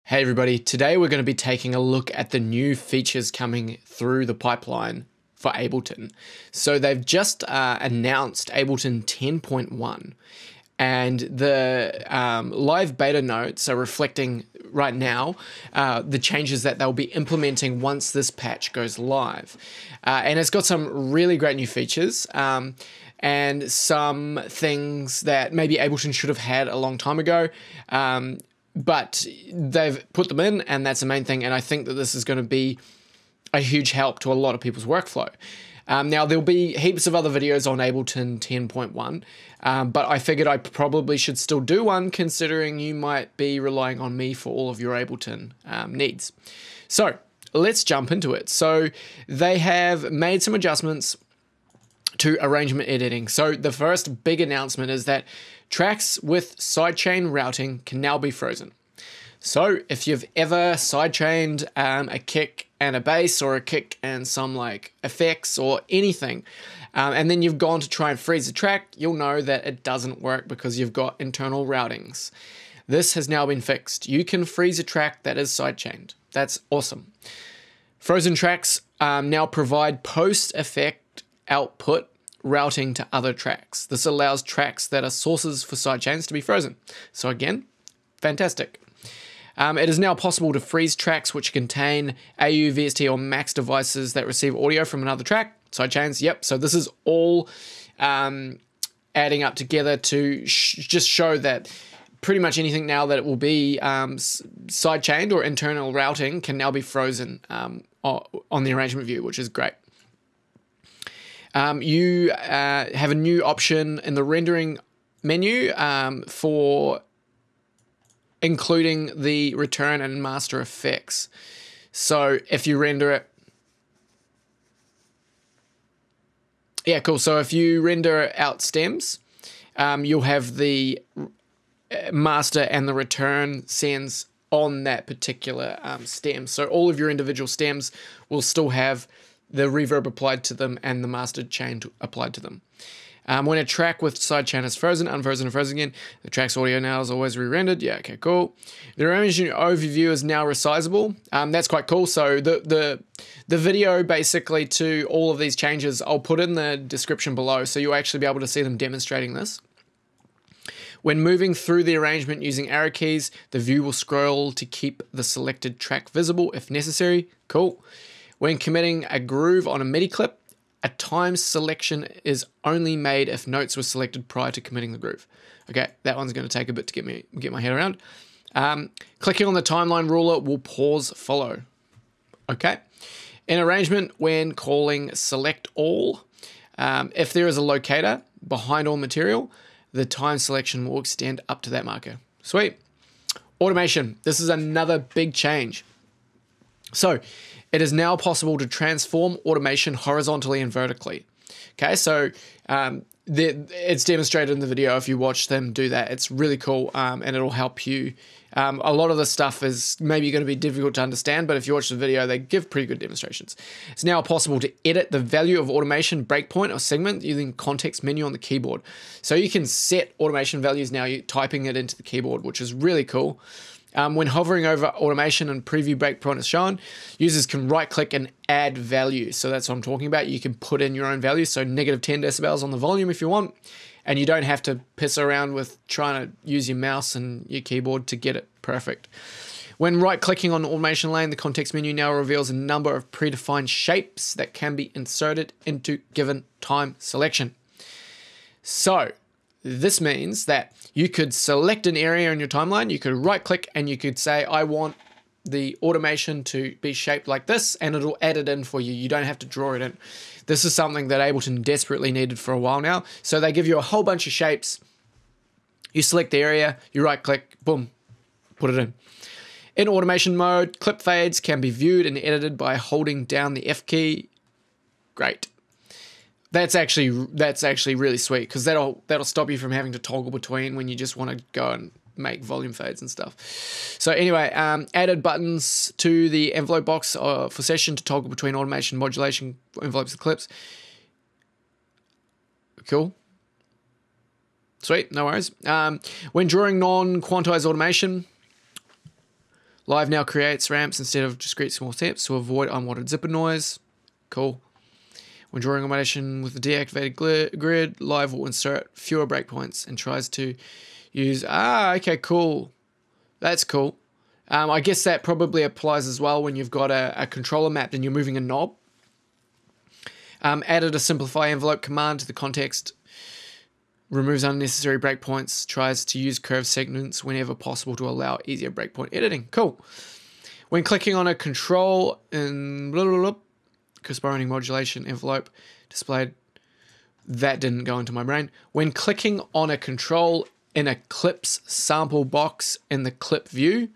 Hey everybody, today we're going to be taking a look at the new features coming through the pipeline for Ableton. So they've just announced Ableton 10.1 and the live beta notes are reflecting right now the changes that they'll be implementing once this patch goes live. And it's got some really great new features and some things that maybe Ableton should have had a long time ago. But they've put them in, and that's the main thing. And I think that this is going to be a huge help to a lot of people's workflow. Now, there'll be heaps of other videos on Ableton 10.1, but I figured I probably should still do one, considering you might be relying on me for all of your Ableton needs. So let's jump into it. So they have made some adjustments to arrangement editing. So the first big announcement is that tracks with sidechain routing can now be frozen. So if you've ever sidechained a kick and a bass, or a kick and some like effects or anything, and then you've gone to try and freeze the track, you'll know that it doesn't work because you've got internal routings. This has now been fixed. You can freeze a track that is sidechained. That's awesome. Frozen tracks now provide post-effect output routing to other tracks. This allows tracks that are sources for sidechains to be frozen. So again, fantastic. It is now possible to freeze tracks which contain AU, VST, or MAX devices that receive audio from another track. Sidechains, yep. So this is all adding up together to just show that pretty much anything now that it will be sidechained or internal routing can now be frozen on the arrangement view, which is great. You have a new option in the rendering menu for including the return and master effects. So if you render it, yeah, cool. So if you render out stems, you'll have the master and the return sends on that particular stem. So all of your individual stems will still have the reverb applied to them and the mastered chain applied to them. When a track with sidechain is frozen, unfrozen, and frozen again, the track's audio now is always re-rendered. Yeah, okay, cool. The arrangement overview is now resizable. That's quite cool. So the video basically to all of these changes, I'll put in the description below, so you'll actually be able to see them demonstrating this. When moving through the arrangement using arrow keys, the view will scroll to keep the selected track visible if necessary. Cool. When committing a groove on a MIDI clip, a time selection is only made if notes were selected prior to committing the groove. Okay, that one's going to take a bit to get my head around. Clicking on the timeline ruler will pause follow. Okay. In arrangement, when calling select all, if there is a locator behind all material, the time selection will extend up to that marker. Sweet. Automation. This is another big change. So it is now possible to transform automation horizontally and vertically. Okay, so it's demonstrated in the video. If you watch them do that, it's really cool, and it'll help you. A lot of the stuff is maybe going to be difficult to understand, but if you watch the video, they give pretty good demonstrations. It's now possible to edit the value of automation breakpoint or segment using context menu on the keyboard. So you can set automation values now, you're typing it into the keyboard, which is really cool. When hovering over automation and preview breakpoint is shown, users can right click and add value. So that's what I'm talking about. You can put in your own value. So negative 10 decibels on the volume if you want, and you don't have to piss around with trying to use your mouse and your keyboard to get it perfect. When right clicking on automation lane, the context menu now reveals a number of predefined shapes that can be inserted into given time selection. So this means that you could select an area in your timeline, you could right click and you could say, I want the automation to be shaped like this, and it'll add it in for you. You don't have to draw it in. This is something that Ableton desperately needed for a while now. So they give you a whole bunch of shapes. You select the area, you right click, boom, put it in. In automation mode, clip fades can be viewed and edited by holding down the F key. Great. That's actually really sweet, because that'll stop you from having to toggle between when you just want to go and make volume fades and stuff. So anyway, added buttons to the envelope box for session to toggle between automation, modulation, envelopes and clips. Cool. Sweet, no worries. When drawing non-quantized automation, Live now creates ramps instead of discrete small steps to avoid unwanted zipper noise. Cool. When drawing automation with the deactivated grid, Live will insert fewer breakpoints and tries to use... okay, cool. That's cool. I guess that probably applies as well when you've got a controller mapped and you're moving a knob. Added a simplify envelope command to the context. Removes unnecessary breakpoints. Tries to use curved segments whenever possible to allow easier breakpoint editing. Cool. When clicking on a control in corresponding modulation envelope displayed, that didn't go into my brain. When clicking on a control in a clips sample box in the clip view,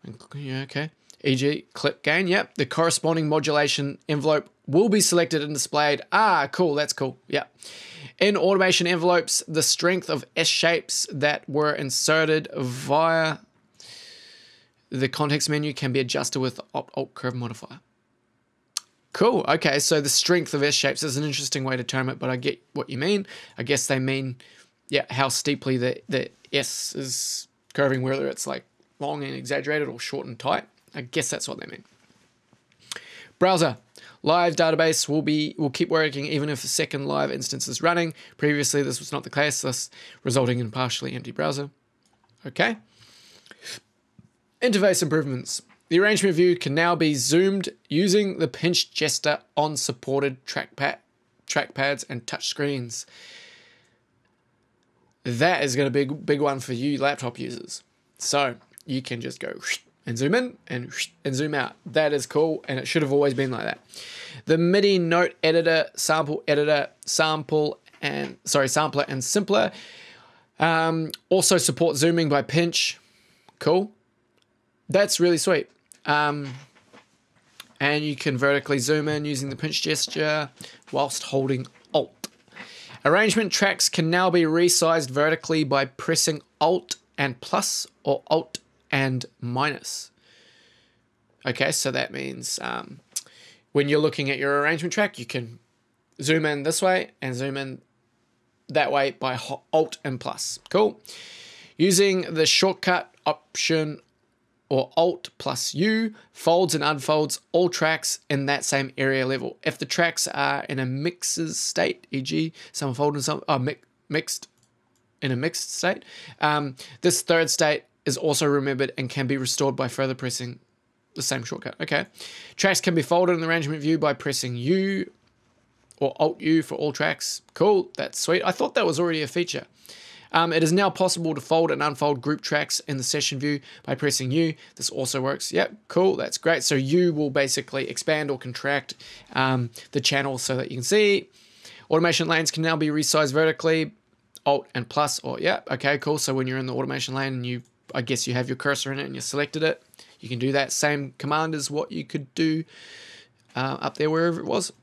okay, e.g. clip gain, yep, the corresponding modulation envelope will be selected and displayed. Cool, that's cool, yep. In automation envelopes, the strength of S shapes that were inserted via the context menu can be adjusted with the Alt curve modifier. Cool. Okay, so the strength of S shapes is an interesting way to term it, but I get what you mean. I guess they mean, yeah, how steeply the S is curving, whether it's like long and exaggerated or short and tight. I guess that's what they mean. Browser. Live database will keep working even if a second live instance is running. Previously, this was not the case, thus resulting in partially empty browser. Okay. Interface improvements. The arrangement view can now be zoomed using the pinch gesture on supported trackpads and touchscreens. That is going to be a big one for you laptop users. So you can just go and zoom in and zoom out. That is cool, and it should have always been like that. The MIDI note editor, sampler and simpler also support zooming by pinch. Cool. That's really sweet. And you can vertically zoom in using the pinch gesture whilst holding Alt. Arrangement tracks can now be resized vertically by pressing Alt and plus or Alt and minus. Okay, so that means when you're looking at your arrangement track, you can zoom in this way and zoom in that way by Alt and plus. Cool. Using the shortcut option or Alt plus U, folds and unfolds all tracks in that same area level. If the tracks are in a mixes state, e.g. some fold and some are mixed in a mixed state, this third state is also remembered and can be restored by further pressing the same shortcut. Okay. Tracks can be folded in the arrangement view by pressing U or Alt U for all tracks. Cool, that's sweet. I thought that was already a feature. It is now possible to fold and unfold group tracks in the session view by pressing U. This also works. Yep, cool, that's great. So U will basically expand or contract the channel so that you can see. Automation lanes can now be resized vertically, Alt and plus, or yeah, okay, cool. So when you're in the automation lane and I guess you have your cursor in it and you selected it, you can do that same command as what you could do up there wherever it was.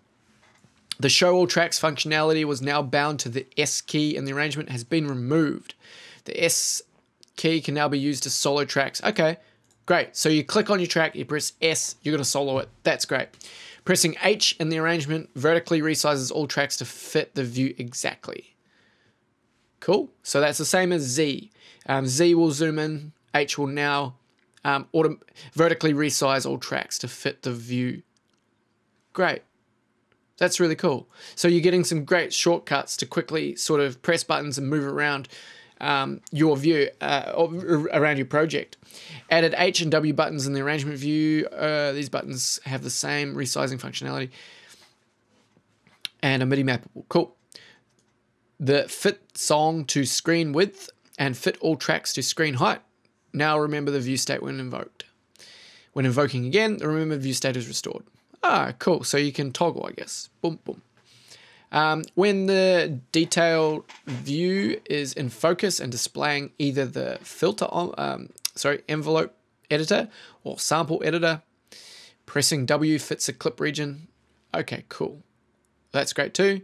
The show all tracks functionality was now bound to the S key and the arrangement has been removed. The S key can now be used to solo tracks. Okay, great. So you click on your track, you press S, you're going to solo it. That's great. Pressing H in the arrangement vertically resizes all tracks to fit the view exactly. Cool. So that's the same as Z. Z will zoom in. H will now vertically resize all tracks to fit the view. Great. That's really cool. So you're getting some great shortcuts to quickly sort of press buttons and move around your view, around your project. Added H and W buttons in the arrangement view. These buttons have the same resizing functionality. And a MIDI mappable. Cool. The fit song to screen width and fit all tracks to screen height. Now remember the view state when invoked. When invoking again, the remembered view state is restored. Cool. So you can toggle, I guess. Boom, boom. When the detailed view is in focus and displaying either the filter envelope editor or sample editor, pressing W fits a clip region. Okay, cool. That's great too.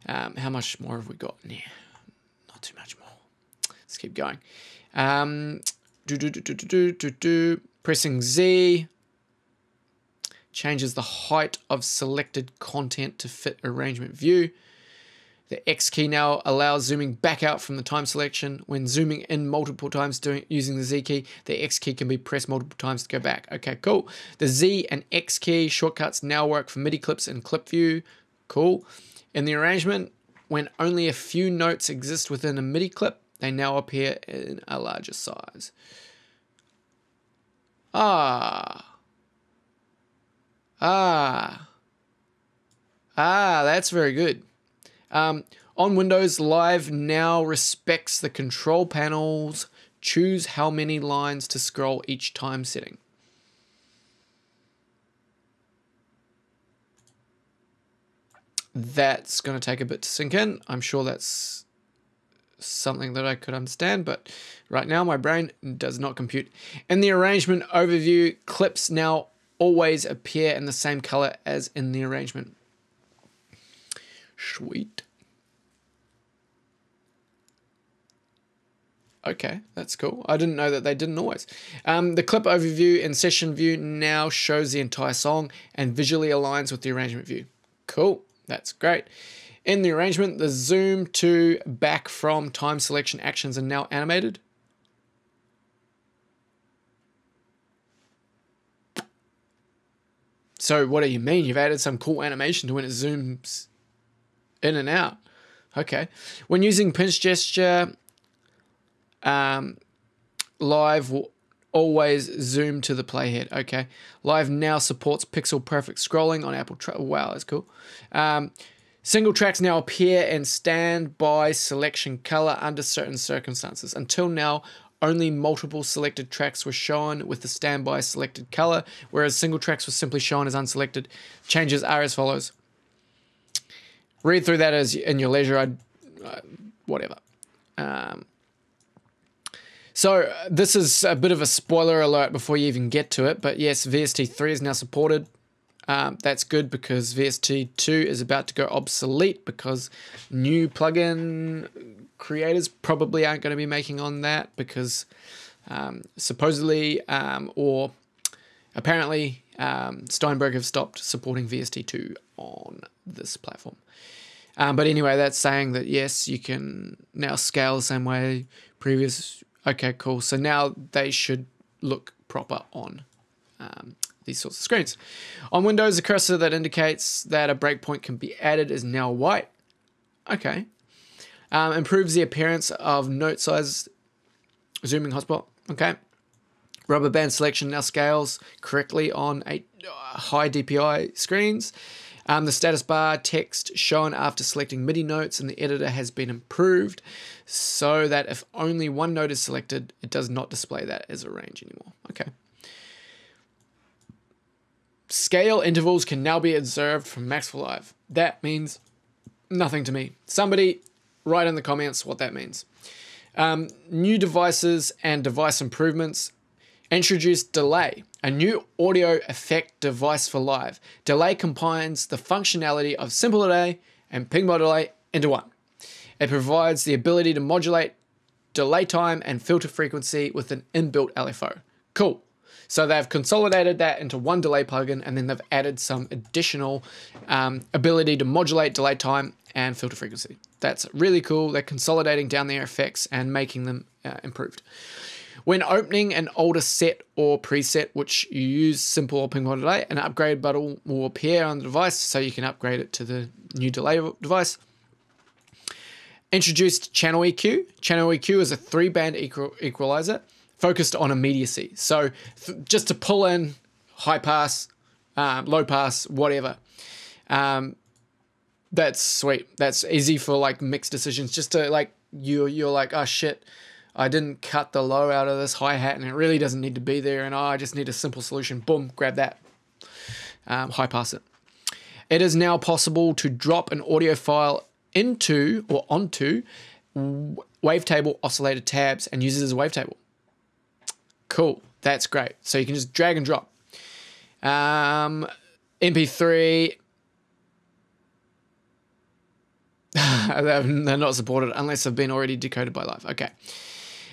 How much more have we got? Yeah, not too much more. Let's keep going. Pressing Z changes the height of selected content to fit arrangement view. The X key now allows zooming back out from the time selection. When zooming in multiple times using the Z key, the X key can be pressed multiple times to go back. Okay, cool. The Z and X key shortcuts now work for MIDI clips in clip view. Cool. In the arrangement, when only a few notes exist within a MIDI clip, they now appear in a larger size. That's very good. On Windows, Live now respects the control panel's choose how many lines to scroll each time setting. That's going to take a bit to sink in. I'm sure that's something that I could understand, but right now my brain does not compute. In the arrangement overview, clips now always appear in the same color as in the arrangement. Sweet. Okay, that's cool. I didn't know that they didn't always. The clip overview in session view now shows the entire song and visually aligns with the arrangement view. Cool, that's great. In the arrangement, the zoom to back from time selection actions are now animated. So what do you mean? You've added some cool animation to when it zooms in and out. Okay. When using pinch gesture, Live will always zoom to the playhead. Okay. Live now supports pixel perfect scrolling on Apple. Wow, that's cool. Single tracks now appear in standby selection color under certain circumstances. Until now, only multiple selected tracks were shown with the standby selected color, whereas single tracks were simply shown as unselected. Changes are as follows. Read through that as in your leisure. Whatever. So this is a bit of a spoiler alert before you even get to it, but yes, VST3 is now supported. That's good because VST2 is about to go obsolete because new plugin creators probably aren't going to be making on that because supposedly or apparently Steinberg have stopped supporting VST2 on this platform. But anyway, that's saying that yes, you can now scale the same way previous. Okay, cool. So now they should look proper on these sorts of screens. On Windows, the cursor that indicates that a breakpoint can be added is now white. Okay. Improves the appearance of note size zooming hotspot. Okay. Rubber band selection now scales correctly on high DPI screens. The status bar text shown after selecting MIDI notes in the editor has been improved so that if only one note is selected, it does not display that as a range anymore. Okay. Scale intervals can now be observed from Max for Live. That means nothing to me. Somebody write in the comments what that means. New devices and device improvements. Introduced delay, a new audio effect device for Live. Delay combines the functionality of simple delay and ping-pong delay into one. It provides the ability to modulate delay time and filter frequency with an inbuilt LFO. Cool. So they've consolidated that into one delay plugin and then they've added some additional ability to modulate delay time and filter frequency. That's really cool. They're consolidating down their effects and making them improved. When opening an older set or preset, which you use simple or ping-pong delay, an upgrade button will appear on the device so you can upgrade it to the new delay device. Introduced channel EQ. Channel EQ is a 3-band equalizer focused on immediacy. So just to pull in high pass, low pass, whatever. That's sweet. That's easy for like mixed decisions. Just to like, you're like, oh shit, I didn't cut the low out of this hi-hat and it really doesn't need to be there. And I just need a simple solution. Boom, grab that. High pass it. It is now possible to drop an audio file into or onto wavetable oscillator tabs and use it as a wavetable. Cool. That's great. So you can just drag and drop. MP3. They're not supported unless they've been already decoded by Live. Okay.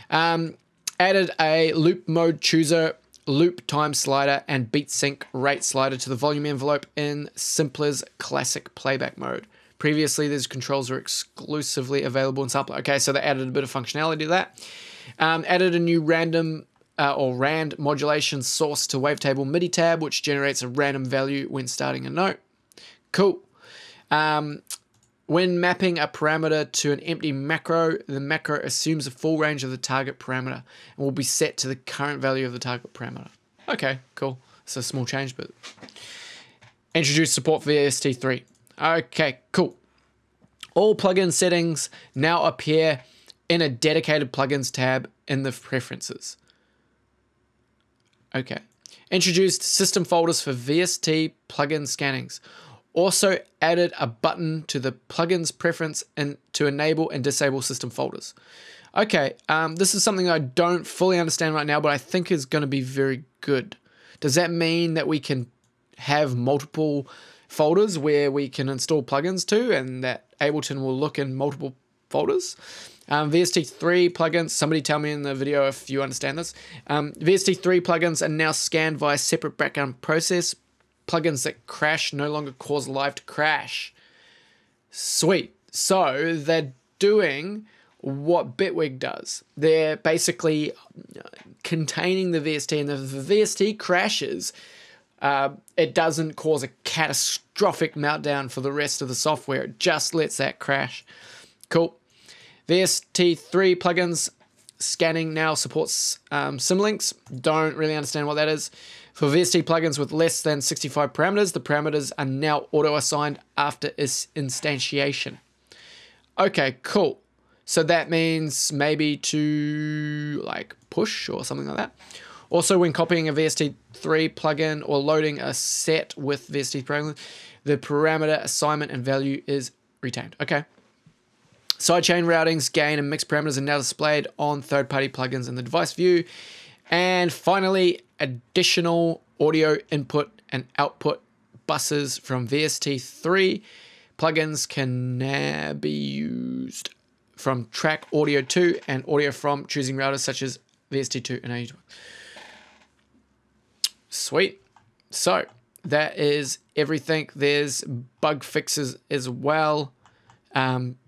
Added a loop mode chooser, loop time slider, and beat sync rate slider to the volume envelope in Simpler's classic playback mode. Previously, these controls were exclusively available in sampler. Okay, so they added a bit of functionality to that. Added a new random or RAND modulation source to wavetable MIDI tab, which generates a random value when starting a note. Cool. When mapping a parameter to an empty macro, the macro assumes the full range of the target parameter and will be set to the current value of the target parameter. Okay, cool. It's a small change, but introduce support for VST3. Okay, cool. All plugin settings now appear in a dedicated plugins tab in the preferences. Okay. Introduced system folders for VST plugin scannings. Also added a button to the plugins preference and to enable and disable system folders. Okay, this is something I don't fully understand right now, but I think is going to be very good. Does that mean that we can have multiple folders where we can install plugins to, and that Ableton will look in multiple folders? VST3 plugins, somebody tell me in the video if you understand this. VST3 plugins are now scanned via separate background process. Plugins that crash no longer cause live to crash. Sweet. So they're doing what Bitwig does. They're basically containing the VST, and if the VST crashes, it doesn't cause a catastrophic meltdown for the rest of the software. It just lets that crash. Cool. VST3 plugins scanning now supports symlinks. Don't really understand what that is. For VST plugins with less than 65 parameters, the parameters are now auto-assigned after its instantiation. Okay, cool. So that means maybe to like push or something like that. Also, when copying a VST3 plugin or loading a set with VST plugin, the parameter assignment and value is retained. Okay. Sidechain routings, gain, and mix parameters are now displayed on third-party plugins in the device view. And finally, additional audio input and output buses from VST3 plugins can now be used from track audio 2 and audio from choosing routers such as VST2 and AU2. Sweet. So that is everything. There's bug fixes as well.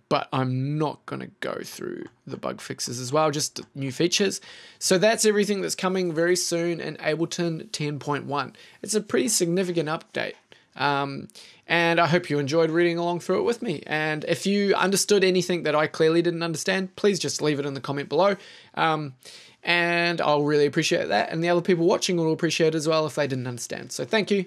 But I'm not going to go through the bug fixes as well, just new features. So that's everything that's coming very soon in Ableton 10.1. It's a pretty significant update. And I hope you enjoyed reading along through it with me. And if you understood anything that I clearly didn't understand, please just leave it in the comment below. And I'll really appreciate that. And the other people watching will appreciate it as well if they didn't understand. So thank you.